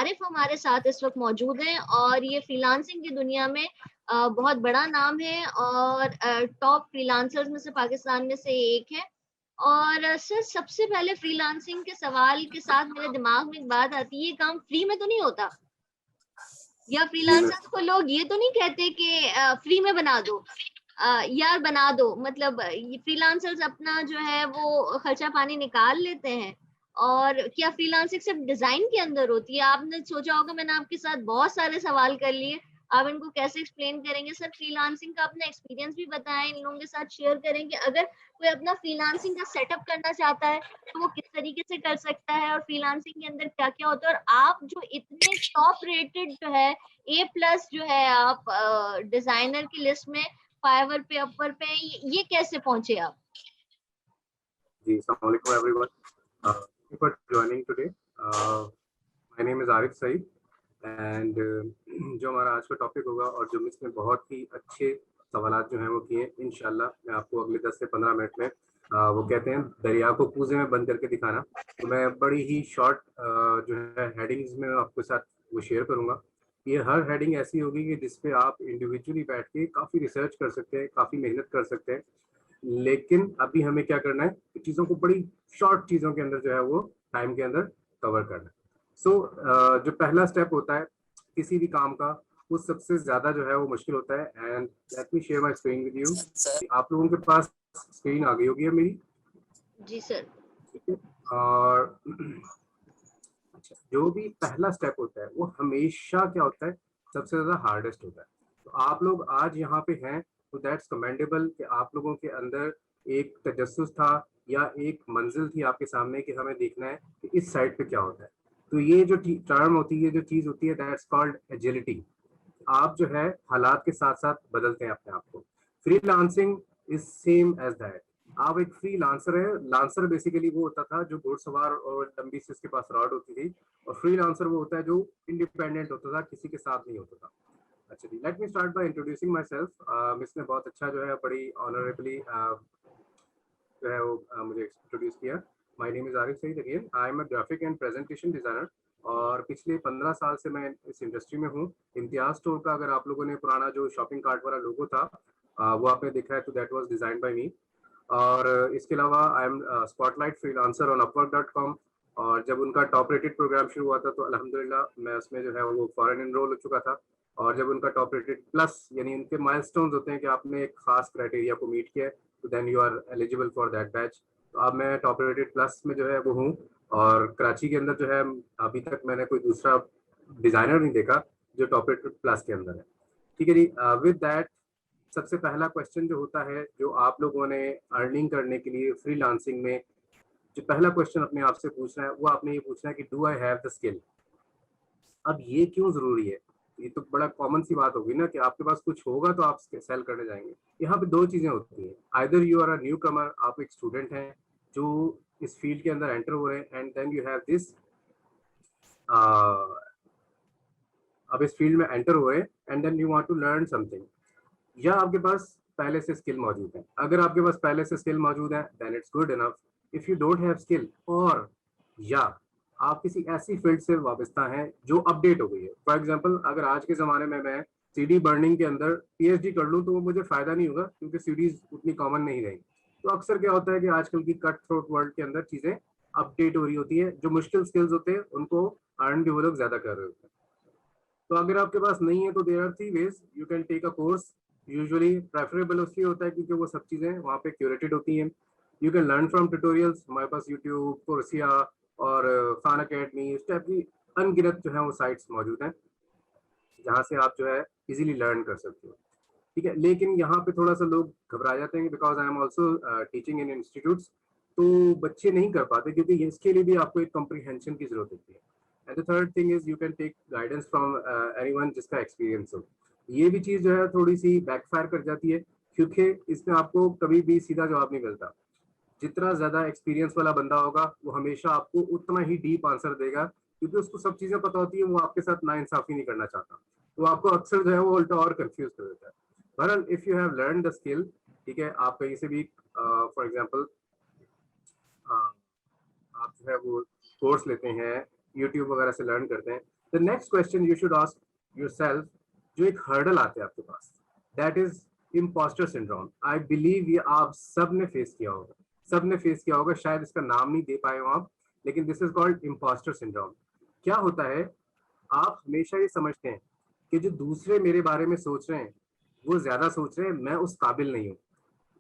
आरिफ हमारे साथ इस वक्त मौजूद हैं और ये फ्रीलांसिंग की दुनिया में बहुत बड़ा नाम है और टॉप फ्रीलांसर्स में से पाकिस्तान में से एक है। और सर, सबसे पहले फ्रीलांसिंग के सवाल के साथ मेरे दिमाग में एक बात आती है, ये काम फ्री में तो नहीं होता? या फ्रीलांसर्स को लोग ये तो नहीं कहते कि फ्री में बना दो, यार बना दो, मतलब फ्रीलांसर्स अपना जो है वो खर्चा पानी निकाल लेते हैं? और क्या फ्रीलांसिंग सिर्फ डिजाइन के अंदर होती है? आपने सोचा होगा, मैंने आपके साथ बहुत सारे सवाल कर लिए, आप इनको कैसे एक्सप्लेन करेंगे? सर, फ्रीलांसिंग का अपना एक्सपीरियंस भी बताएं, इन लोगों के साथ शेयर करें कि अगर कोई अपना फ्रीलांसिंग का सेटअप करना चाहता है तो वो किस तरीके से कर सकता है, और फ्रीलांसिंग के अंदर क्या क्या होता है। और आप जो इतने टॉप रेटेड जो है A+ जो है आप डिजाइनर की लिस्ट में फाइवर पे, अपर पे, ये कैसे पहुंचे आप? जी, अस्सलाम वालेकुम everyone, thank you for joining today. My name is Arif Saeed and जो हमारा आज का टॉपिक होगा और जो इसमें बहुत ही अच्छे सवालात जो हैं वो किए, इंशाल्लाह मैं आपको अगले 10 से 15 मिनट में वो कहते हैं दरिया को कूजे में बंद करके दिखाना। तो मैं बड़ी ही शॉर्ट जो है हेडिंग्स में आपके साथ वो शेयर करूँगा। ये हर हेडिंग ऐसी होगी कि जिस पे आप इंडिविजुअली बैठ के काफ़ी रिसर्च कर सकते हैं, काफ़ी मेहनत कर सकते हैं। लेकिन अभी हमें क्या करना है कि चीज़ों को बड़ी शॉर्ट चीज़ों के अंदर जो है वो टाइम के अंदर कवर करना है। सो जो पहला स्टेप होता है किसी भी काम का, वो सबसे ज़्यादा जो है वो मुश्किल होता है। And let me share my screen with you. आप लोगों के पास स्क्रीन आ गई होगी है मेरी? जी सर। ठीक है। और अच्छा, जो भी पहला स्टेप होता है वो हमेशा क्या होता है, सबसे ज़्यादा हार्डेस्ट होता है। तो आप लोग आज यहाँ पे हैं तो दैट्स कमेंडेबल कि आप लोगों के अंदर एक तजस्सुस था या एक मंजिल थी आपके सामने कि हमें देखना है कि इस साइड पे क्या होता है। तो ये जो टर्म होती है, जो चीज़ होती है, दैट्स कॉल्ड एजिलिटी। आप जो है हालात के साथ साथ बदलते हैं अपने आप को। Freelancing is same as that. आप एक फ्री लांसर है। लांसर बेसिकली वो होता था जो घुड़सवार और लंबी से उसके पास रॉड होती थी, और फ्री लांसर वो होता है जो इंडिपेंडेंट होता था, किसी के साथ नहीं होता था। अच्छा जी, let me start by introducing myself. Miss ने बहुत अच्छा जो है बड़ी ऑनरेबली जो है वो मुझे इंट्रोड्यूस किया। My name is Arif Saeed again. I am a graphic and presentation designer और पिछले 15 साल से मैं इस इंडस्ट्री में हूँ। इम्तियाज स्टोर का अगर आप लोगों ने पुराना जो शॉपिंग कार्ट वाला लोगो था वो आपने देखा है तो that was design by me. और इसके अलावा I am spotlight freelancer on Upwork dot com. और जब उनका टॉप रेटेड प्रोग्राम शुरू हुआ था तो अल्हम्दुलिल्लाह मैं उसमें जो है वो फॉरेन एनरोल हो चुका था। और जब उनका टॉप रेटेड प्लस यानी उनके माइलस्टोन्स होते हैं कि आपने एक खास क्राइटेरिया को मीट किया है तो then you are eligible for that batch. तो अब मैं टॉप रेटेड प्लस में जो है वो हूँ। और कराची के अंदर जो है अभी तक मैंने कोई दूसरा डिजाइनर नहीं देखा जो टॉप रेटेड प्लस के अंदर है। ठीक है जी। विद दैट, सबसे पहला क्वेश्चन जो होता है, जो आप लोगों ने अर्निंग करने के लिए फ्रीलांसिंग में जो पहला क्वेश्चन अपने आप से पूछना है वो आपने ये पूछना है कि do I have the skill. अब ये क्यों जरूरी है? ये तो बड़ा कॉमन सी बात होगी ना कि आपके पास कुछ होगा तो आप सेल करने जाएंगे। यहाँ पे दो चीजें होती हैं, either you are a newcomer, आप एक स्टूडेंट हैं जो इस फील्ड के अंदर एंटर हो रहे हैं, and then you have this, अब इस फील्ड में एंटर हुए and then you want to learn something, या आपके पास पहले से स्किल मौजूद है। अगर आपके पास पहले से स्किल मौजूद है then it's good enough. If you don't have skill, और या आप किसी ऐसी फील्ड से वाबस्ता हैं जो अपडेट हो गई है। फॉर एग्जांपल, अगर आज के ज़माने में मैं सीडी बर्निंग के अंदर पीएचडी कर लूँ तो वो मुझे फ़ायदा नहीं होगा क्योंकि सीडीज उतनी कॉमन नहीं रही। तो अक्सर क्या होता है कि आजकल की कट थ्रोट वर्ल्ड के अंदर चीज़ें अपडेट हो रही होती है, जो मुश्किल स्किल्स होते हैं उनको अर्न भी वो लोग ज़्यादा कर रहे होते हैं। तो अगर आपके पास नहीं है तो there are 3 ways you can take a course. Usually preferable उसलिए होता है क्योंकि वो सब चीज़ें वहाँ पे क्यूरेटेड होती हैं। You can learn from tutorials, हमारे पास यूट्यूब, कोर्सिया और खान अकेडमी, इस टाइप की अनगिनत जो है वो साइट्स मौजूद हैं जहाँ से आप जो है इजीली लर्न कर सकते हो। ठीक है, लेकिन यहाँ पे थोड़ा सा लोग घबरा जाते हैं because I am also teaching in institutes. तो बच्चे नहीं कर पाते क्योंकि इसके लिए भी आपको एक कॉम्प्रिहेंशन की जरूरत होती है। And the third thing is you can take guidance from anyone जिसका एक्सपीरियंस हो। ये भी चीज़ जो है थोड़ी सी बैकफायर कर जाती है क्योंकि इसमें आपको कभी भी सीधा जवाब नहीं मिलता। जितना ज्यादा एक्सपीरियंस वाला बंदा होगा वो हमेशा आपको उतना ही डीप आंसर देगा क्योंकि उसको सब चीजें पता होती है, वो आपके साथ नाइंसाफी नहीं करना चाहता। तो आपको अक्सर जो है वो उल्टा और कंफ्यूज कर देता है। बहरहाल, if you have learn the skill, ठीक है, आप कहीं से भी फॉर एग्जांपल आप जो है वो कोर्स लेते हैं यूट्यूब वगैरह से लर्न करते हैं। The next question you should ask yourself, जो एक हर्डल आते हैं आपके पास, that is imposter syndrome. I believe ये आप सब ने फेस किया होगा, सब ने फेस किया होगा, शायद इसका नाम नहीं दे पाए हो आप, लेकिन this is called impostor syndrome. क्या होता है, आप हमेशा ये समझते हैं कि जो दूसरे मेरे बारे में सोच रहे हैं वो ज्यादा सोच रहे हैं, मैं उस काबिल नहीं हूँ।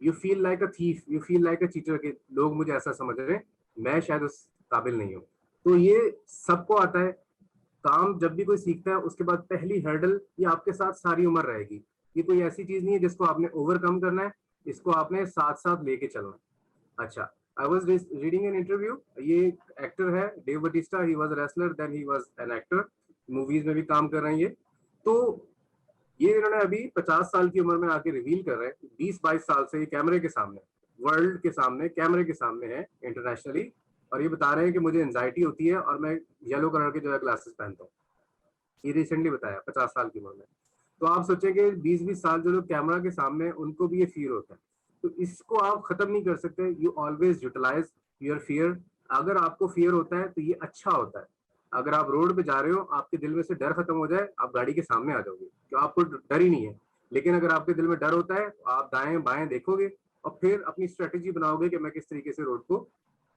You feel like a thief, you feel like a cheater, के लोग मुझे ऐसा समझ रहे हैं, मैं शायद उस काबिल नहीं हूँ। तो ये सबको आता है। काम जब भी कोई सीखता है उसके बाद पहली हर्डल ये आपके साथ सारी उम्र रहेगी। ये कोई ऐसी चीज नहीं है जिसको आपने ओवरकम करना है, इसको आपने साथ साथ लेके चलना है। अच्छा, I was reading an interview, ये एक्टर है Dave Bautista, he was wrestler then he was an actor, movies में भी काम कर रहे हैं ये। तो ये इन्होंने अभी 50 साल की उम्र में आके रिवील कर रहे हैं, 20-22 साल से ये कैमरे के सामने, वर्ल्ड के सामने, कैमरे के सामने है इंटरनेशनली, और ये बता रहे हैं कि मुझे एंजाइटी होती है और मैं येलो कलर के जो है ग्लासेस पहनता हूँ। ये रिसेंटली बताया 50 साल की उम्र में। तो आप सोचेंगे 20-20 साल जो लोग कैमरा के सामने हैं उनको भी ये फियर होता है। तो इसको आप खत्म नहीं कर सकते। You always utilise your fear. अगर आपको फियर होता है तो ये अच्छा होता है। अगर आप रोड पे जा रहे हो, आपके दिल में से डर खत्म हो जाए, आप गाड़ी के सामने आ जाओगे, तो आपको डर ही नहीं है। लेकिन अगर आपके दिल में डर होता है, आप दाएं बाएं देखोगे और फिर अपनी स्ट्रेटेजी बनाओगे कि मैं किस तरीके से रोड को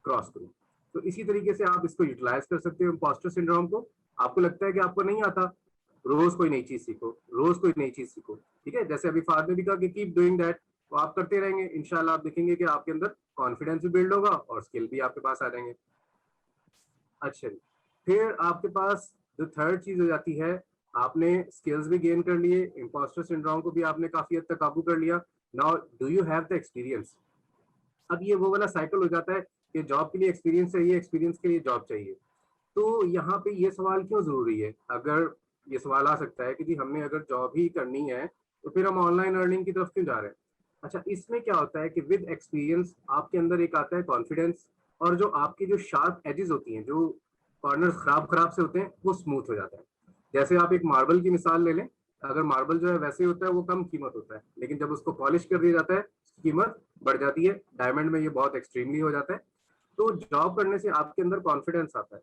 क्रॉस करूं। तो इसी तरीके से आप इसको यूटिलाइज कर सकते हो इम्पोस्टर सिंड्रोम को। आपको लगता है कि आपको नहीं आता, रोज कोई नई चीज सीखो, रोज कोई नई चीज सीखो। ठीक है, जैसे अभी फादर ने भी कहा कि कीप डूइंग दैट, तो आप करते रहेंगे, इंशाल्लाह आप देखेंगे कि आपके अंदर कॉन्फिडेंस भी बिल्ड होगा और स्किल भी आपके पास आ जाएंगे। अच्छा जी, फिर आपके पास जो थर्ड चीज हो जाती है, आपने स्किल्स भी गेन कर लिए, इम्पोस्टर सिंड्रोम को भी आपने काफी हद तक काबू कर लिया। Now do you have the experience. अब ये वो वाला साइकिल हो जाता है कि जॉब के लिए एक्सपीरियंस चाहिए, एक्सपीरियंस के लिए जॉब चाहिए। तो यहाँ पे ये सवाल क्यों जरूरी है, अगर ये सवाल आ सकता है कि जी हमने अगर जॉब ही करनी है तो फिर हम ऑनलाइन अर्निंग की तरफ क्यों जा रहे हैं। अच्छा, इसमें क्या होता है कि विद एक्सपीरियंस आपके अंदर एक आता है कॉन्फिडेंस, और जो आपकी जो शार्प एजेस होती हैं, जो कॉर्नर्स खराब खराब से होते हैं, वो स्मूथ हो जाता है। जैसे आप एक मार्बल की मिसाल ले लें, अगर मार्बल जो है वैसे होता है वो कम कीमत होता है, लेकिन जब उसको पॉलिश कर दिया जाता है कीमत बढ़ जाती है। डायमंड में ये बहुत एक्सट्रीमली हो जाता है। तो जॉब करने से आपके अंदर कॉन्फिडेंस आता है,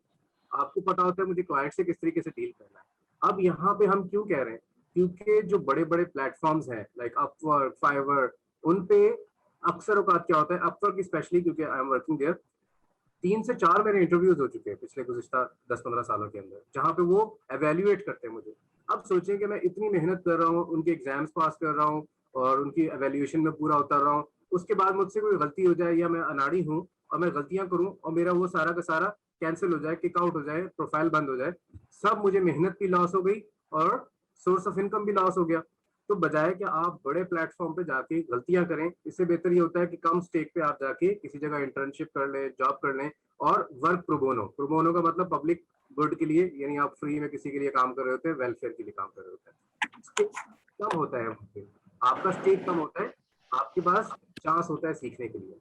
आपको पता होता है मुझे क्लाइंट से किस तरीके से डील करना है। अब यहाँ पे हम क्यों कह रहे हैं, क्योंकि जो बड़े बड़े प्लेटफॉर्म्स हैं लाइक अपवर्क, फाइवर, उन पे अक्सर औकात क्या होता है, अपवर्क स्पेशली क्योंकि आई एम वर्किंग देयर, 3 से 4 मेरे इंटरव्यूज हो चुके हैं पिछले गुज़िश्ता 10-15 सालों के अंदर, जहाँ पे वो एवेल्युएट करते हैं मुझे। अब सोचें कि मैं इतनी मेहनत कर रहा हूँ, उनके एग्जाम्स पास कर रहा हूँ और उनकी एवेल्युएशन में पूरा उतर रहा हूँ, उसके बाद मुझसे कोई गलती हो जाए या मैं अनाड़ी हूँ और मैं गलतियां करूँ और मेरा वो सारा का सारा कैंसिल हो जाए, किक आउट हो जाए, प्रोफाइल बंद हो जाए, सब मुझे मेहनत भी लॉस हो गई और सोर्स ऑफ इनकम भी लॉस हो गया। तो बजाय कि आप बड़े प्लेटफॉर्म पे जाके गलतियां करें, इससे बेहतर ये होता है कि कम स्टेक पे आप जाके किसी जगह इंटर्नशिप कर लें, जॉब कर लें, और वर्क प्रोबोनो, प्रोबोनो का मतलब पब्लिक गुड के लिए, यानी आप फ्री में किसी के लिए काम कर रहे होते हैं, वेलफेयर के लिए काम कर रहे होते हैं। स्टेक कम होता है, आपका स्टेक कम होता है, आपके पास चांस होता है सीखने के लिए।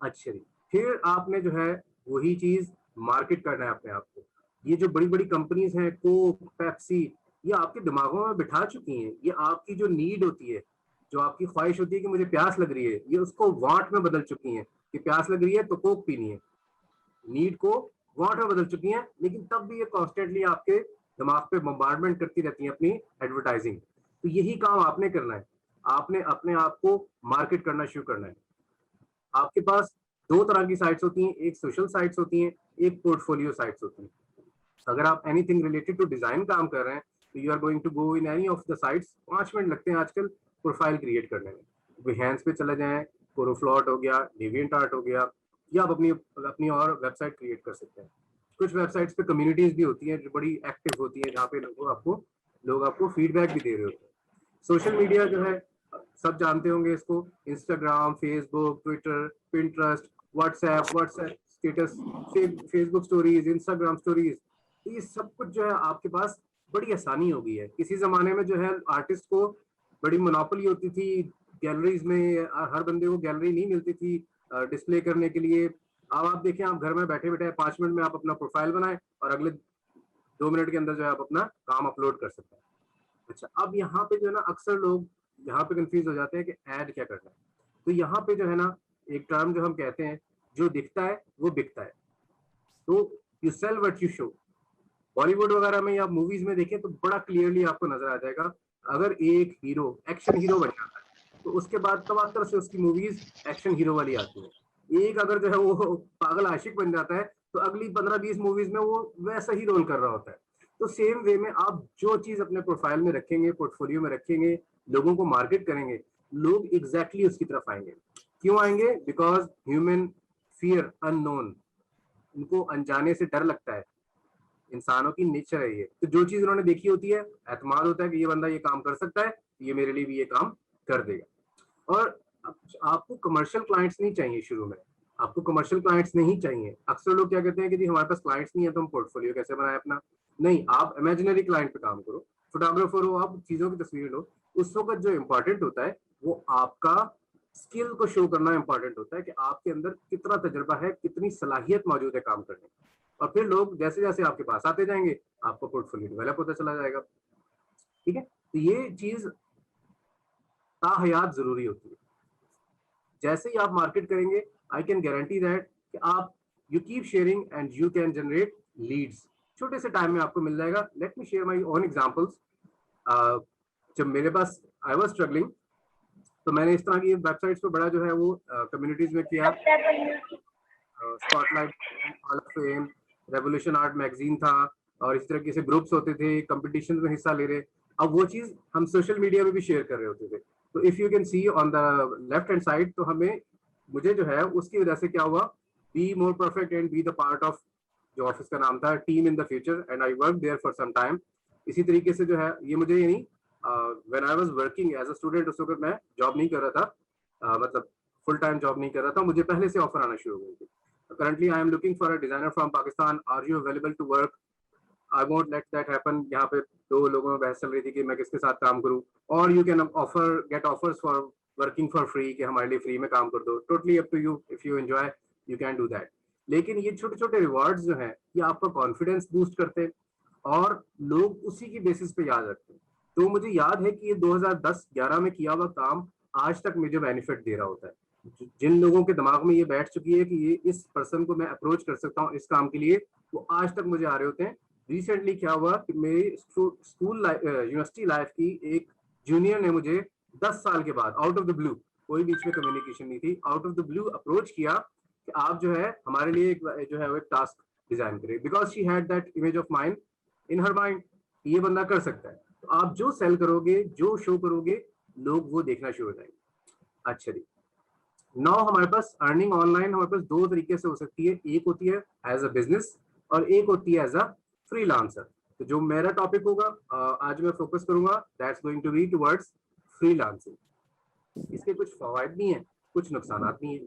अच्छा जी, फिर आपने जो है वही चीज मार्केट करना है अपने आप को। ये जो बड़ी बड़ी कंपनीज हैं, कोक, पेप्सी, ये आपके दिमागों में बिठा चुकी हैं, ये आपकी जो नीड होती है, जो आपकी ख्वाहिश होती है कि मुझे प्यास लग रही है, ये उसको वांट में बदल चुकी हैं कि प्यास लग रही है तो कोक पीनी है। नीड को वांट में बदल चुकी हैं, लेकिन तब भी ये कॉन्स्टेंटली आपके दिमाग पे बम्बार्डमेंट करती रहती हैं अपनी एडवर्टाइजिंग। तो यही काम आपने करना है, आपने अपने आप को मार्केट करना शुरू करना है। आपके पास 2 तरह की साइट्स होती हैं, एक सोशल साइट्स होती हैं, एक पोर्टफोलियो साइट्स होती हैं। अगर आप एनीथिंग रिलेटेड टू डिजाइन काम कर रहे हैं तो you are going to go in any of the sites. 5 minute लगते हैं आजकल प्रोफाइल क्रिएट करने में। बिहेंस पे चले जाएं, कोरोफ्लॉट हो गया, डेविएंट आर्ट हो गया, या आप अपनी अपनी और वेबसाइट क्रिएट कर सकते हैं। कुछ वेबसाइट्स पे कम्युनिटीज भी होती हैं जो बड़ी एक्टिव होती हैं, जहाँ पे लोग आपको फीडबैक भी दे रहे होते हैं। सोशल मीडिया जो है, सब जानते होंगे इसको, Instagram, Facebook, Twitter, Pinterest, WhatsApp status, Facebook stories, Instagram stories, तो ये सब कुछ जो है आपके पास बड़ी आसानी हो गई है। किसी जमाने में जो है आर्टिस्ट को बड़ी मोनोपोली होती थी गैलरीज में, हर बंदे को गैलरी नहीं मिलती थी डिस्प्ले करने के लिए। अब आप देखें, आप घर में बैठे बैठे 5 मिनट में आप अपना प्रोफाइल बनाएं और अगले 2 मिनट के अंदर जो है आप अपना काम अपलोड कर सकते हैं। अच्छा, अब यहाँ पे जो है ना, अक्सर लोग यहाँ पे कंफ्यूज हो जाते हैं कि ऐड क्या करना है। तो यहाँ पे जो है ना, एक टर्म जो हम कहते हैं, जो दिखता है वो बिकता है। तो you sell what you show. Bollywood वगैरह में या मूवीज में देखें तो बड़ा क्लियरली आपको नजर आ जाएगा, अगर एक हीरो एक्शन हीरो बन जाता है तो उसके बाद तवातर से उसकी मूवीज एक्शन हीरो वाली आती है। एक अगर जो है वो पागल आशिक बन जाता है तो अगली 15-20 मूवीज में वो वैसा ही रोल कर रहा होता है। तो सेम वे में आप जो चीज अपने प्रोफाइल में रखेंगे, पोर्टफोलियो में रखेंगे, लोगों को मार्केट करेंगे, लोग एग्जैक्टली उसकी तरफ आएंगे। क्यों आएंगे? बिकॉज ह्यूमन फियर अननोन, उनको अनजाने से डर लगता है, इंसानों की नेचर है ये। तो जो चीज उन्होंने देखी होती है, एतमाद होता है कि ये बंदा ये काम कर सकता है, ये मेरे लिए भी ये काम कर देगा। और आपको कमर्शियल क्लाइंट्स नहीं चाहिए शुरू में, आपको कमर्शियल क्लाइंट्स नहीं चाहिए। अक्सर लोग क्या कहते हैं कि जी हमारे पास क्लाइंट्स नहीं है तो हम पोर्टफोलियो कैसे बनाए अपना। नहीं, आप इमेजिनरी क्लाइंट पे काम करो, फोटोग्राफर हो आप, चीजों की तस्वीर लो। उस वक्त जो इंपॉर्टेंट होता है वो आपका स्किल को शो करना इंपॉर्टेंट होता है कि आपके अंदर कितना तजुर्बा है, कितनी सलाहियत मौजूद है काम करने। और फिर लोग जैसे जैसे आपके पास आते जाएंगे, आपका पोर्टफोलियो डेवलप होता चला जाएगा। ठीक है, तो ये चीज ताहयात जरूरी होती है। जैसे ही आप मार्केट करेंगे, आई कैन गारंटी दैट कि आप you keep sharing and you can generate Leeds, छोटे से टाइम में आपको मिल जाएगा। Let me share my own examples. जब मेरे पास आई वॉज स्ट्रगलिंग, तो मैंने इस तरह की वेबसाइट्स पे बड़ा जो है वो कम्युनिटीज में किया। Spotlight, hall of fame, revolution art magazine था, और इस तरीके से ग्रुप्स होते थे, कंपटीशन में हिस्सा ले रहे। अब वो चीज हम सोशल मीडिया में भी शेयर कर रहे होते थे। तो if you can see on the left hand side, तो हमें मुझे जो है उसकी वजह से क्या हुआ, be more perfect and be the part of, जो ऑफिस का नाम था, team in the future, and I work there for some time. इसी तरीके से जो है ये मुझे ये नहीं, when I was working as a student, उस वक्त मैं जॉब नहीं कर रहा था, मतलब फुल टाइम जॉब नहीं कर रहा था, मुझे पहले से ऑफर आना शुरू हो गई थी। Currently, I am looking for a designer from Pakistan. Are you available to work? I won't let that happen. यहाँ पे दो लोगों में बहस चल रही थी कि मैं किसके साथ काम करूँ। और you can get offers for working for free, कि हमारे लिए फ्री में काम कर दो। Totally up to you. If you enjoy, you can do that. लेकिन ये छोटे छोटे रिवॉर्ड्स जो हैं, ये आपका कॉन्फिडेंस बूस्ट करते हैं और लोग उसी की बेसिस पे याद रखते हैं। तो मुझे याद है कि ये 2010-11 में किया हुआ काम आज तक मुझे बेनिफिट दे रहा होता है। जिन लोगों के दिमाग में ये बैठ चुकी है कि ये इस पर्सन को मैं अप्रोच कर सकता हूँ इस काम के लिए, वो आज तक मुझे आ रहे होते हैं। रिसेंटली क्या हुआ कि मेरी स्कूल यूनिवर्सिटी लाइफ की एक जूनियर ने मुझे 10 साल के बाद आउट ऑफ द ब्लू, कोई बीच में कम्युनिकेशन नहीं थी, out of the blue approach किया कि आप जो है हमारे लिए जो है वो एक टास्क डिजाइन करें, because she had that image of mind in her mind, ये बंदा कर सकता है। तो आप जो सेल करोगे, जो शो करोगे, लोग वो देखना शुरू हो जाएंगे। अच्छा जी, नौ हमारे पास अर्निंग ऑनलाइन हमारे पास दो तरीके से हो सकती है। एक होती है एज अ बिजनेस और एक होती है एज अ फ्रीलांसर। तो जो मेरा टॉपिक होगा आज मैं फोकस करूंगा, that's going to be towards freelancing. इसके कुछ फवायद भी हैं, कुछ नुकसान भी हैं।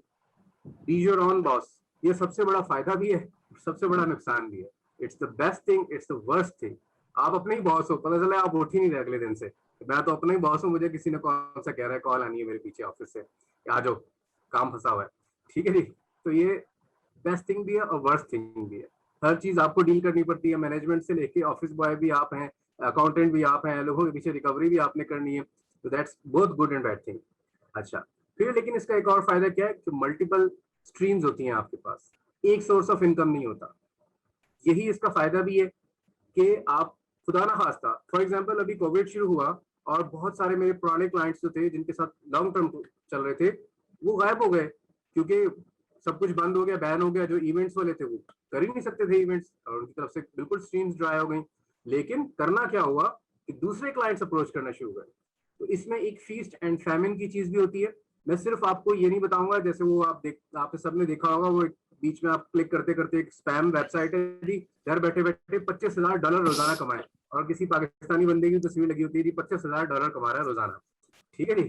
बी योर ओन बॉस, ये सबसे बड़ा फायदा भी है, सबसे बड़ा नुकसान भी है। It's the best thing, it's the worst thing. आप अपने ही बॉस हो, पता चला आप उठ ही नहीं रहे अगले दिन से, मैं तो अपना ही बॉस हूँ, मुझे किसी ने कौन सा कह रहा है, कॉल आनी है मेरे पीछे ऑफिस से, आ जाओ काम फंसा हुआ है। ठीक है जी, तो ये बेस्ट थिंग भी है और वर्स्ट थिंग भी है। हर चीज आपको डील करनी पड़ती है, मैनेजमेंट से लेके ऑफिस बॉय भी आप हैं, अकाउंटेंट भी आप हैं, लोगों के पीछे रिकवरी भी आपने करनी है। तो that's both good and bad thing. अच्छा, फिर लेकिन इसका एक और फायदा क्या है कि मल्टीपल स्ट्रीम्स होती हैं आपके पास, एक सोर्स ऑफ इनकम नहीं होता। यही इसका फायदा भी है कि आप खुदा ना खास्ता, फॉर एग्जांपल अभी कोविड शुरू हुआ और बहुत सारे मेरे पुराने क्लाइंट्स जो थे जिनके साथ लॉन्ग टर्म चल रहे थे, वो गायब हो गए क्योंकि सब कुछ बंद हो गया, बैन हो गया। जो इवेंट्स वाले थे वो कर ही नहीं सकते थे इवेंट्स, और उनकी तरफ से बिल्कुल स्ट्रीम्स ड्राई हो गई। लेकिन करना क्या हुआ कि दूसरे क्लाइंट्स अप्रोच करना शुरू हुए। तो इसमें एक फीस्ट एंड फैमिन की चीज भी होती है। मैं सिर्फ आपको ये नहीं बताऊंगा, जैसे वो आपने सबने देखा होगा, वो बीच में आप क्लिक करते करते एक स्पैम वेबसाइट है जी, घर बैठे बैठे $25,000 रोजाना कमाए, और किसी पाकिस्तानी बंदे की तस्वीर लगी होती है जी, $25,000 कमा रहा है रोजाना। ठीक है जी,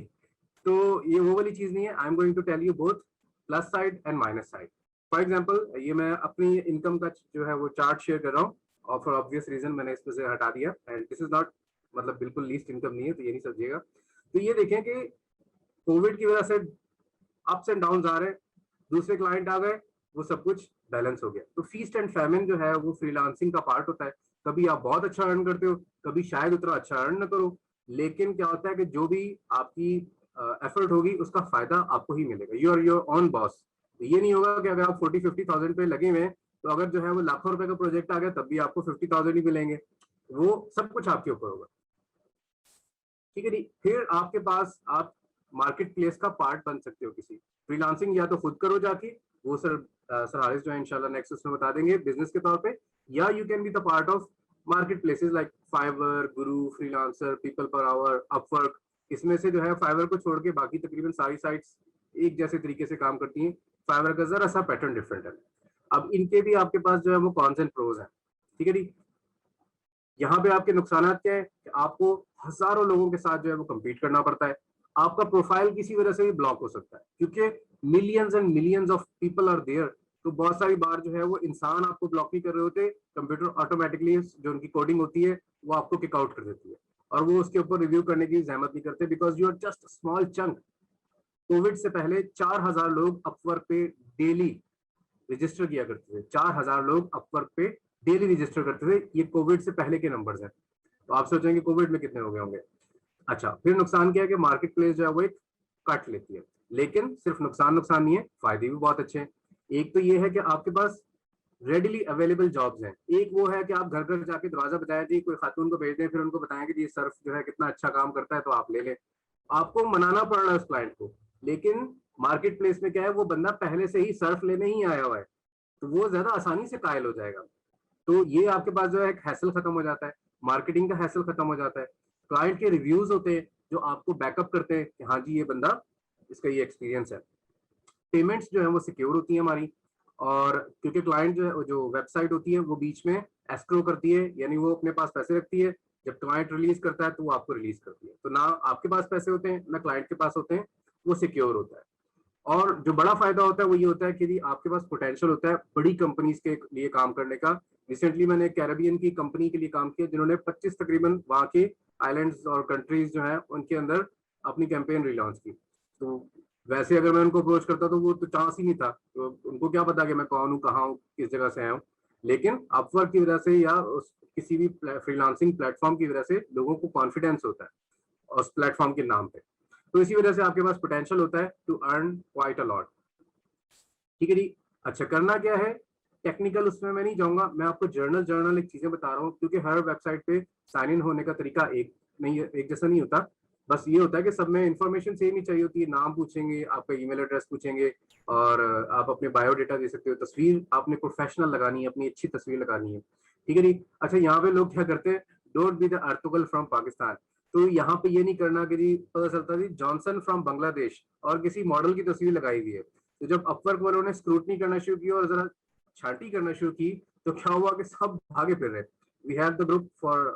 तो ये वो वाली चीज नहीं है। I am going to tell you both plus side and minus side. For example, ये मैं अपनी इनकम का जो है वो चार्ट शेयर कर रहा हूँ, और फॉर ऑब्वियस रीजन मैंने इस पे से हटा दिया, एंड दिस इज नॉट मतलब बिल्कुल लीस्ट इनकम नहीं है, तो ये नहीं समझिएगा। तो ये देखें कि कोविड की वजह से अप्स एंड डाउन आ रहे, दूसरे क्लाइंट आ गए, वो सब कुछ बैलेंस हो गया। तो फीस्ट एंड फैमिन जो है वो फ्रीलांसिंग का पार्ट होता है। कभी आप बहुत अच्छा अर्न करते हो, कभी शायद उतना अच्छा अर्न न करो, लेकिन क्या होता है कि जो भी आपकी एफर्ट होगी उसका फायदा आपको ही मिलेगा। You are your own boss. ये नहीं होगा कि अगर आप 40-50,000 पे लगे हुए हैं तो अगर जो है वो लाखों रुपए का प्रोजेक्ट आ गया तब भी आपको 50,000 ही मिलेंगे। वो सब कुछ आपके ऊपर होगा, ठीक है जी। फिर आपके पास आप मार्केट प्लेस का पार्ट बन सकते हो किसी। फ्रीलांसिंग या तो खुद करो जाके, वो सर हारिस जो है इंशाल्लाह नेक्स्ट उसमें बता देंगे बिजनेस के तौर पे, या you can be the part of marketplaces like Fiverr, Guru, freelancer, people per hour, Upwork. इसमें से जो है फाइवर को छोड़ के बाकी तकरीबन सारी साइट्स एक जैसे तरीके से काम करती हैं। फाइवर का जरा सा पैटर्न डिफरेंट है। अब इनके भी आपके पास जो है वो कॉन्स एंड प्रोज है, ठीक है जी। यहाँ पे आपके नुकसान क्या है कि आपको हजारों लोगों के साथ जो है वो compete करना पड़ता है। आपका प्रोफाइल किसी वजह से भी ब्लॉक हो सकता है क्योंकि millions and millions of people are there. तो बहुत सारी बार जो है वो इंसान आपको ब्लॉक नहीं कर रहे होते, कंप्यूटर ऑटोमेटिकली जो उनकी कोडिंग होती है वो आपको किक आउट कर देती है और वो उसके ऊपर रिव्यू करने की जहमत नहीं करते, because you are just small chunk. Covid से पहले 4,000 लोग अपवर्क पे डेली रजिस्टर किया करते थे। 4,000 लोग अपवर्क पे डेली रजिस्टर करते थे। ये कोविड से पहले के नंबर्स हैं। तो आप सोचेंगे कोविड में कितने हो गए होंगे। अच्छा, फिर नुकसान क्या है कि मार्केट प्लेस जो है वो एक कट लेती है, लेकिन सिर्फ नुकसान नुकसान नहीं है, फायदे भी बहुत अच्छे हैं। एक तो ये है कि आपके पास रेडिली अवेलेबल जॉब्स हैं। एक वो है कि आप घर घर जाके दरवाजा बजाएं जी, कोई खातून को भेज दें, फिर उनको बताएं कि ये सर्फ जो है कितना अच्छा काम करता है तो आप ले लें। आपको मनाना पड़ रहा है उस क्लाइंट को, लेकिन मार्केट प्लेस में क्या है, वो बंदा पहले से ही सर्फ लेने ही आया हुआ है, तो वो ज्यादा आसानी से कायल हो जाएगा। तो ये आपके पास जो है एक हैसल खत्म हो जाता है, मार्केटिंग का हैसल खत्म हो जाता है। क्लाइंट के रिव्यूज होते हैं जो आपको बैकअप करते हैं कि हाँ जी ये बंदा, इसका ये एक्सपीरियंस है। पेमेंट्स जो है वो सिक्योर होती है हमारी, और क्योंकि क्लाइंट जो है, जो वेबसाइट होती है वो बीच में एस्क्रो करती है, यानी वो अपने पास पैसे रखती है। जब क्लाइंट रिलीज करता है तो वो आपको रिलीज करती है। तो ना आपके पास पैसे होते हैं ना क्लाइंट के पास होते हैं, वो सिक्योर होता है। और जो बड़ा फायदा होता है वो ये होता है कि यदि आपके पास पोटेंशियल होता है बड़ी कंपनीज के लिए काम करने का। रिसेंटली मैंने कैरेबियन की कंपनी के लिए काम किया जिन्होंने 25 तकरीबन वहाँ के आइलैंड्स और कंट्रीज जो है उनके अंदर अपनी कैंपेन रिलॉन्च की। तो वैसे अगर मैं उनको अप्रोच करता तो वो तो चांस ही नहीं था, तो उनको क्या पता कि मैं कौन हूँ, कहाँ हूँ, किस जगह से आया हूँ। लेकिन अपवर्क की वजह से या किसी भी फ्रीलांसिंग प्लेटफॉर्म की वजह से लोगों को कॉन्फिडेंस होता है उस प्लेटफॉर्म के नाम पे। तो इसी वजह से आपके पास पोटेंशियल होता है to earn quite a lot, ठीक है जी। अच्छा, करना क्या है, टेक्निकल उसमें मैं नहीं जाऊंगा, मैं आपको जर्नल एक चीजें बता रहा हूँ, क्योंकि हर वेबसाइट पे साइन इन होने का तरीका एक नहीं, एक जैसा नहीं होता। बस ये होता है कि सब में इंफॉर्मेशन सेम ही चाहिए होती है। नाम पूछेंगे, आपका ईमेल एड्रेस पूछेंगे, और आप अपने बायोडेटा दे सकते हो। तस्वीर आपने प्रोफेशनल लगानी है, अपनी अच्छी तस्वीर लगानी है, ठीक है जी। अच्छा, यहाँ पे लोग क्या करते हैं, don't be the Ertugrul from Pakistan. तो यहाँ पे ये नहीं करना कि जी पता चलता जी जॉनसन फ्रॉम बांग्लादेश और किसी मॉडल की तस्वीर लगाई हुई है। तो जब अपवर्क वालों ने स्क्रूटनी करना शुरू की और जरा छाटी करना शुरू की, तो क्या हुआ कि सब भागे फिर रहे। We have the group for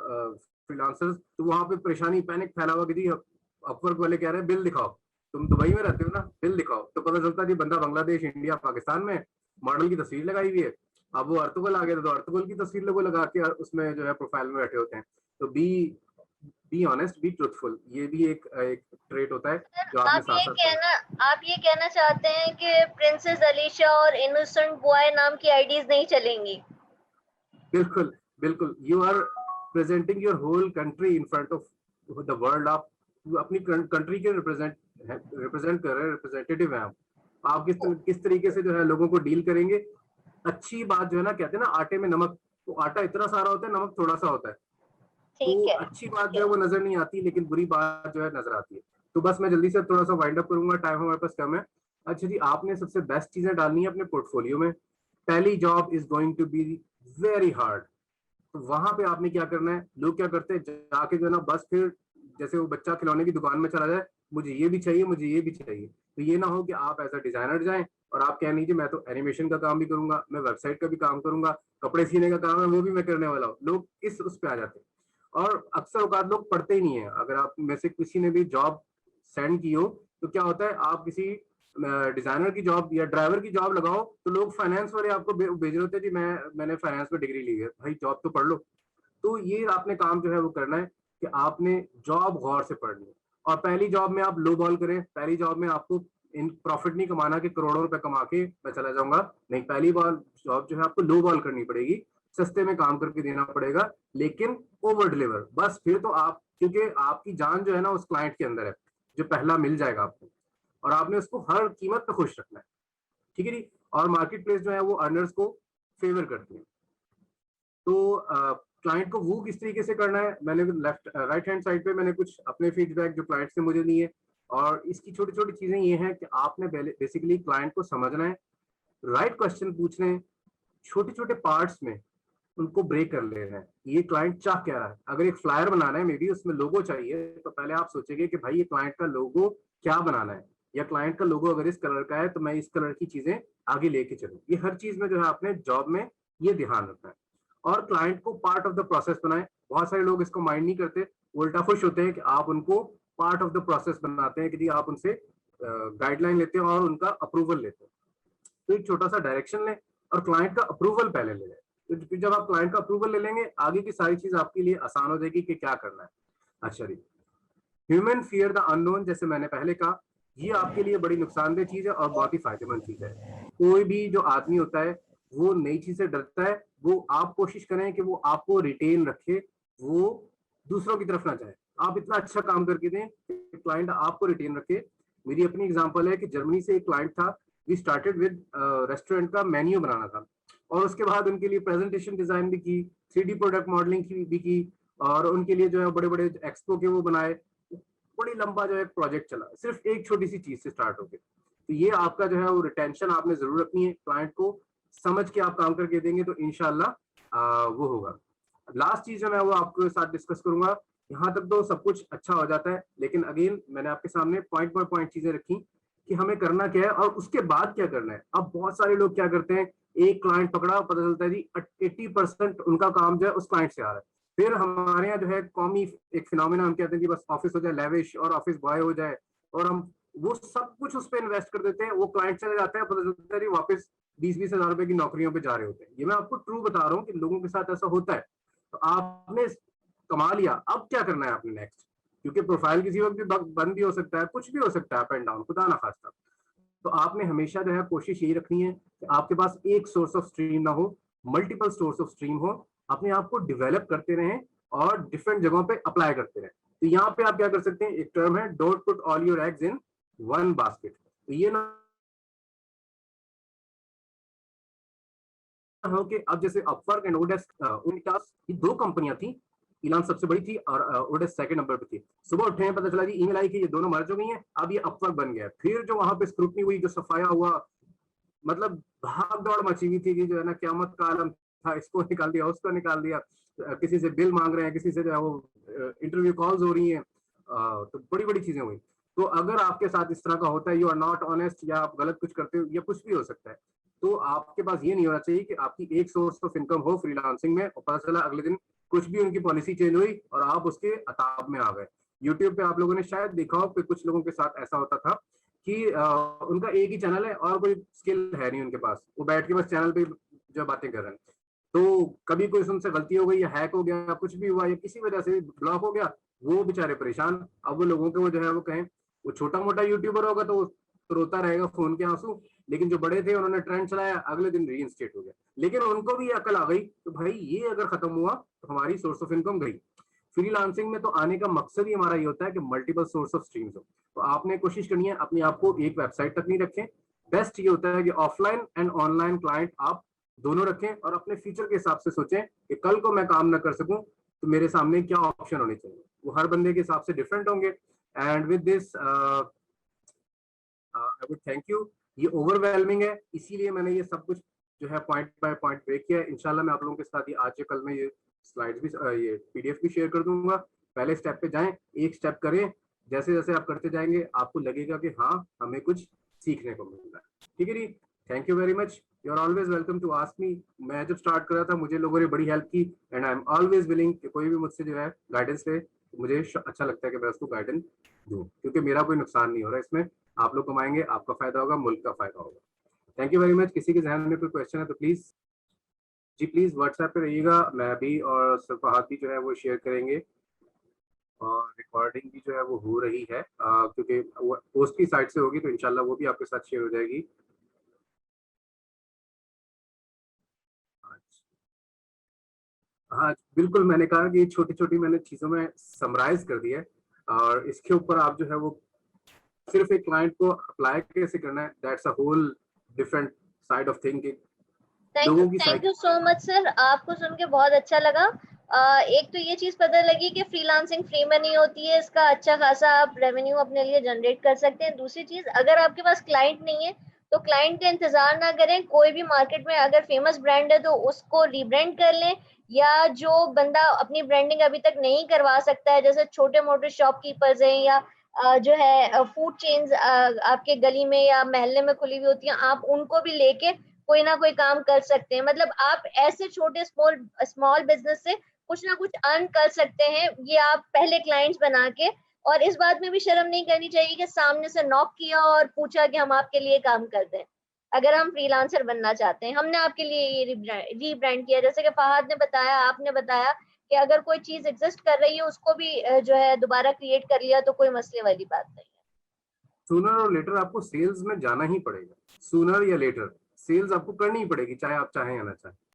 freelancers, तो वहां पे परेशानी, पैनिक फैला हुआ कि जी अपवर्क वाले कह रहे हैं बिल दिखाओ, तुम दुबई में रहते हो ना, बिल दिखाओ। तो पता चलता जी बंदा बांग्लादेश, इंडिया, पाकिस्तान में मॉडल की तस्वीर लगाई हुई है। अब वो अर्तुगल आ गया तो अर्तुगल की तस्वीर लोगों लगा के उसमें जो है प्रोफाइल में बैठे होते हैं। तो बी ऑनेस्ट, बी ट्रुथफुल, ये भी एक ट्रेट होता है जो आपने आप साथ ये साथ करना। कहना आप ये कहना चाहते हैं कि प्रिंसेस अलीशा और इनोसेंट बॉय नाम की आईडीज नहीं चलेंगी? बिल्कुल, बिल्कुल, you are presenting your whole country in front of the world. आप अपनी कंट्री के रिप्रेजेंट कर रहे हैं, रिप्रेजेंटेटिव हैं आप किस तरीके से जो है लोगों को डील करेंगे। अच्छी बात जो है ना, कहते हैं ना आटे में नमक, तो आटा इतना सारा होता है, नमक थोड़ा सा होता है। तो ठीक है, अच्छी बात ठीक जो है। है वो नजर नहीं आती, लेकिन बुरी बात जो है नजर आती है। तो बस मैं जल्दी से थोड़ा सा वाइंड अप करूंगा, टाइम हमारे पास कम है। अच्छा जी, आपने सबसे बेस्ट चीजें डालनी है अपने पोर्टफोलियो में। पहली job is going to be very hard. तो वहां पे आपने क्या करना है, लोग क्या करते हैं जाके जो है ना, बस फिर जैसे वो बच्चा खिलौने की दुकान में चला जाए, मुझे ये भी चाहिए, मुझे ये भी चाहिए। तो ये ना हो कि आप एज अ डिजाइनर जाएं और आप कह लीजिए मैं तो एनिमेशन का काम भी करूंगा, मैं वेबसाइट का भी काम करूंगा, कपड़े सीने का काम है वो भी मैं करने वाला हूँ। लोग इस उस पे आ जाते हैं, और अक्सर औकात लोग पढ़ते ही नहीं है। अगर आप में से किसी ने भी जॉब सेंड की हो, तो क्या होता है, आप किसी डिजाइनर की जॉब या ड्राइवर की जॉब लगाओ तो लोग फाइनेंस वाले आपको भेज रहे होते हैं जी मैंने फाइनेंस में डिग्री ली है, भाई जॉब तो पढ़ लो। तो ये आपने काम जो है वो करना है कि आपने जॉब गौर से पढ़नी है। और पहली जॉब में आप लो बॉल करें, पहली जॉब में आपको इन प्रॉफिट नहीं कमाना कि करोड़ों रुपए कमा के मैं चला जाऊंगा, नहीं, पहली बार जॉब जो है आपको लो बॉल करनी पड़ेगी, सस्ते में काम करके देना पड़ेगा, लेकिन ओवर डिलीवर। बस फिर तो आप, क्योंकि आपकी जान जो है ना उस क्लाइंट के अंदर है जो पहला मिल जाएगा आपको, और आपने उसको हर कीमत पर खुश रखना है, ठीक है जी। और मार्केट प्लेस जो है वो अर्नर्स को फेवर करती हैं। तो क्लाइंट को वो किस तरीके से करना है, मैंने लेफ्ट राइट हैंड साइड पे मैंने कुछ अपने फीडबैक जो क्लाइंट से मुझे दिए, और इसकी छोटी छोटी चीजें ये हैं कि आपने बेसिकली क्लाइंट को समझना है, राइट क्वेश्चन पूछने हैं, छोटे छोटे पार्ट्स में उनको ब्रेक कर लेना है। ये क्लाइंट चाह क्या रहा है, अगर एक फ्लायर बनाना है, मे बी उसमें लोगो चाहिए, तो पहले आप सोचेंगे कि भाई ये क्लाइंट का लोगो क्या बनाना है, या क्लाइंट का लोगो अगर इस कलर का है तो मैं इस कलर की चीजें आगे लेके चलूं। ये हर चीज में जो है आपने जॉब में ये ध्यान रखना है, और क्लाइंट को पार्ट ऑफ द प्रोसेस बनाए। बहुत सारे लोग इसको माइंड नहीं करते, उल्टा खुश होते हैं कि आप उनको पार्ट ऑफ द प्रोसेस बनाते हैं, कि जी आप उनसे गाइडलाइन लेते हैं और उनका अप्रूवल लेते हैं। तो एक छोटा सा डायरेक्शन लें और क्लाइंट का अप्रूवल पहले ले लें। तो जब आप क्लाइंट का अप्रूवल ले लेंगे, आगे की सारी चीज आपके लिए आसान हो जाएगी कि क्या करना है। अच्छा जी, ह्यूमन फियर द अननोन, जैसे मैंने पहले कहा, ये आपके लिए बड़ी नुकसानदेह चीज है और बहुत ही फायदेमंद चीज है। कोई भी जो आदमी होता है वो नई चीज से डरता है, वो आप कोशिश करें कि वो आपको रिटेन रखे, वो दूसरों की तरफ ना जाए। आप इतना अच्छा काम करके दें कि क्लाइंट आपको रिटेन रखे। मेरी अपनी एग्जांपल है कि जर्मनी से एक क्लाइंट था, वी स्टार्टेड विद रेस्टोरेंट का मेन्यू बनाना था, और उसके बाद उनके लिए प्रेजेंटेशन डिजाइन भी की, 3D प्रोडक्ट मॉडलिंग भी की, और उनके लिए जो है बड़े बड़े एक्सपो के वो बनाए। बड़ी लंबा जो है प्रोजेक्ट चला, सिर्फ एक छोटी सी चीज से स्टार्ट हो गया। तो ये आपका जो है वो रिटेंशन आपने जरूर रखनी है, क्लाइंट को समझ के आप काम करके देंगे तो इंशाल्लाह वो होगा। लास्ट चीज जो मैं वो आपके साथ डिस्कस करूंगा, यहाँ तक तो सब कुछ अच्छा हो जाता है, लेकिन अगेन मैंने आपके सामने पॉइंट बाय पॉइंट चीजें रखी कि हमें करना क्या है और उसके बाद क्या करना है। अब बहुत सारे लोग क्या करते हैं, एक क्लाइंट पकड़ा, पता चलता है जी 80% उनका काम जो है उस क्लाइंट से आ रहा है। फिर हमारे यहाँ जो है कौमी एक फिनोमिना, हम कहते हैं कि बस ऑफिस हो जाए लेविश और ऑफिस बॉय हो जाए, और हम वो सब कुछ उस पर इन्वेस्ट कर देते हैं। वो क्लाइंट चले जाते हैं, पता चलता है वापस 20-20 हजार रुपए की नौकरियों पे जा रहे होते हैं। ये मैं आपको ट्रू बता रहा हूँ कि लोगों के साथ ऐसा होता है। तो आपने कमा लिया, अब क्या करना है आपने नेक्स्ट, क्योंकि प्रोफाइल किसी वक्त भी बंद भी हो सकता है, कुछ भी हो सकता है, अप एंड डाउन, खुदा ना खास्ता। तो आपने हमेशा जो है कोशिश यही रखनी है कि आपके पास एक सोर्स ऑफ स्ट्रीम ना हो, मल्टीपल सोर्स ऑफ स्ट्रीम हो। अपने आप को डेवलप करते रहें और डिफरेंट जगहों पे अप्लाई करते रहें। तो यहाँ पे आप क्या कर सकते हैं, एक टर्म है don't put all your eggs in one basket. तो ये ना हो कि अब जैसे अपवर्क एंड ओडेस्क, ये दो कंपनियां थी, इलान सबसे बड़ी थी और ओडेस्क सेकंड नंबर पे थी। सुबह उठे पता चला जी ईमेल आई कि ये दोनों मर्ज हो गई हैं, अब ये अपवर्क बन गया। फिर जो वहां पे स्क्रूटनी हुई, जो सफाया हुआ, मतलब भाग दौड़ मची हुई थी कि जो है ना क्यामत का आलम था, इसको निकाल दिया, उसको निकाल दिया, किसी से बिल मांग रहे हैं, किसी से जो है वो इंटरव्यू कॉल्स हो रही हैं, तो बड़ी बड़ी चीजें हुई। तो अगर आपके साथ इस तरह का होता है, यू आर नॉट ऑनेस्ट, या आप गलत कुछ करते हो, या कुछ भी हो सकता है, तो आपके पास ये नहीं होना चाहिए कि आपकी एक सोर्स ऑफ इनकम हो फ्रीलांसिंग में, और पता चला अगले दिन कुछ भी उनकी पॉलिसी चेंज हुई और आप उसके अताब में आ गए। यूट्यूब पे आप लोगों ने शायद देखा हो कि कुछ लोगों के साथ ऐसा होता था कि उनका एक ही चैनल है और कोई स्किल है नहीं उनके पास, वो बैठ के बस चैनल पे जो बातें कर रहे हैं। तो कभी कोई उनसे गलती हो गई, या हैक हो गया, कुछ भी हुआ, या किसी वजह से ब्लॉक हो गया, वो बेचारे परेशान। अब वो लोगों के वो जो है वो कहें, वो छोटा मोटा यूट्यूबर होगा तो रोता रहेगा खून के आंसू, लेकिन जो बड़े थे उन्होंने ट्रेंड चलाया, अगले दिन रीइंस्टेट हो गया। लेकिन उनको भी अकल आ गई तो भाई ये अगर खत्म हुआ तो हमारी सोर्स ऑफ इनकम गई। फ्रीलांसिंग में तो आने का मकसद ही हमारा ये होता है कि मल्टीपल सोर्स ऑफ स्ट्रीम्स हो। तो आपने कोशिश करनी है अपने आप को एक वेबसाइट तक नहीं रखें। बेस्ट ये होता है कि ऑफलाइन एंड ऑनलाइन क्लाइंट आप दोनों रखें, और अपने फ्यूचर के हिसाब से सोचें कि कल को मैं काम ना कर सकूं तो मेरे सामने क्या ऑप्शन होने चाहिए। वो हर बंदे के हिसाब से डिफरेंट होंगे। And with this I would thank you. ये ओवरवेलमिंग है, इसीलिए मैंने ये सब कुछ जो है पॉइंट बाय पॉइंट ब्रेक किया है। इंशाल्लाह मैं आप लोगों के साथ ये आज या कल में ये स्लाइड्स भी ये पीडीएफ भी शेयर कर दूंगा। पहले स्टेप पे जाएं, एक स्टेप करें, जैसे जैसे आप करते जाएंगे आपको लगेगा कि हाँ हमें कुछ सीखने को मिल रहा है। ठीक है जी, thank you very much, you are always welcome to ask me. मैं जब स्टार्ट कर रहा था मुझे लोगों ने बड़ी हेल्प की, and I am always willing कि कोई भी मुझसे जो है गाइडेंस ले, मुझे अच्छा लगता है कि मैं उसको गाइडेंस दूं, क्योंकि मेरा कोई नुकसान नहीं हो रहा है इसमें। आप लोग कमाएंगे, आपका फायदा होगा, मुल्क का फायदा होगा। Thank you very much. किसी के जहन में कोई क्वेश्चन है तो प्लीज जी प्लीज व्हाट्सएप पे रहिएगा, मैं भी और सफाहत भी जो है वो शेयर करेंगे, और रिकॉर्डिंग भी जो है वो हो रही है क्योंकि वो पोस्ट की साइड से होगी तो इंशाल्लाह वो भी आपके साथ शेयर हो जाएगी। हाँ बिल्कुल, मैंने कहा कि छोटी छोटी मैंने चीजों में समराइज कर दिया है, और इसके ऊपर आप जो है वो सिर्फ एक क्लाइंट को अप्लाई कैसे करना है, that's a whole different side of thinking. लोगों की thank you so much sir, आपको सुन के बहुत अच्छा लगा। एक तो ये चीज पता लगी कि फ्रीलांसिंग फ्री में नहीं होती है, इसका अच्छा खासा आप रेवेन्यू अपने लिए जनरेट कर सकते हैं। दूसरी चीज, अगर आपके पास क्लाइंट नहीं है तो क्लाइंट का इंतजार ना करें, कोई भी मार्केट में अगर फेमस ब्रांड है तो उसको रीब्रांड कर लें, या जो बंदा अपनी ब्रांडिंग अभी तक नहीं करवा सकता है, जैसे छोटे मोटे शॉपकीपर्स हैं या जो है फूड चेन्स आपके गली में या मोहल्ले में खुली हुई होती हैं, आप उनको भी लेके कोई ना कोई काम कर सकते हैं। मतलब आप ऐसे छोटे स्मॉल स्मॉल बिजनेस से कुछ ना कुछ अर्न कर सकते हैं, ये आप पहले क्लाइंट्स बना के। और इस बात में भी शर्म नहीं करनी चाहिए कि सामने से नॉक किया और पूछा कि हम आपके लिए काम कर दें। अगर हम फ्रीलांसर बनना चाहते हैं, हमने आपके लिए ये रीब्रांड किया, जैसे कि फहद ने बताया, आपने बताया कि अगर कोई चीज एग्जिस्ट कर रही है उसको भी जो है दोबारा क्रिएट कर लिया तो कोई मसले वाली बात नहीं है। सूनर और लेटर आपको सेल्स में जाना ही पड़ेगा, सूनर या लेटर सेल्स आपको करनी ही पड़ेगी, चाहे आप चाहें या ना चाहें।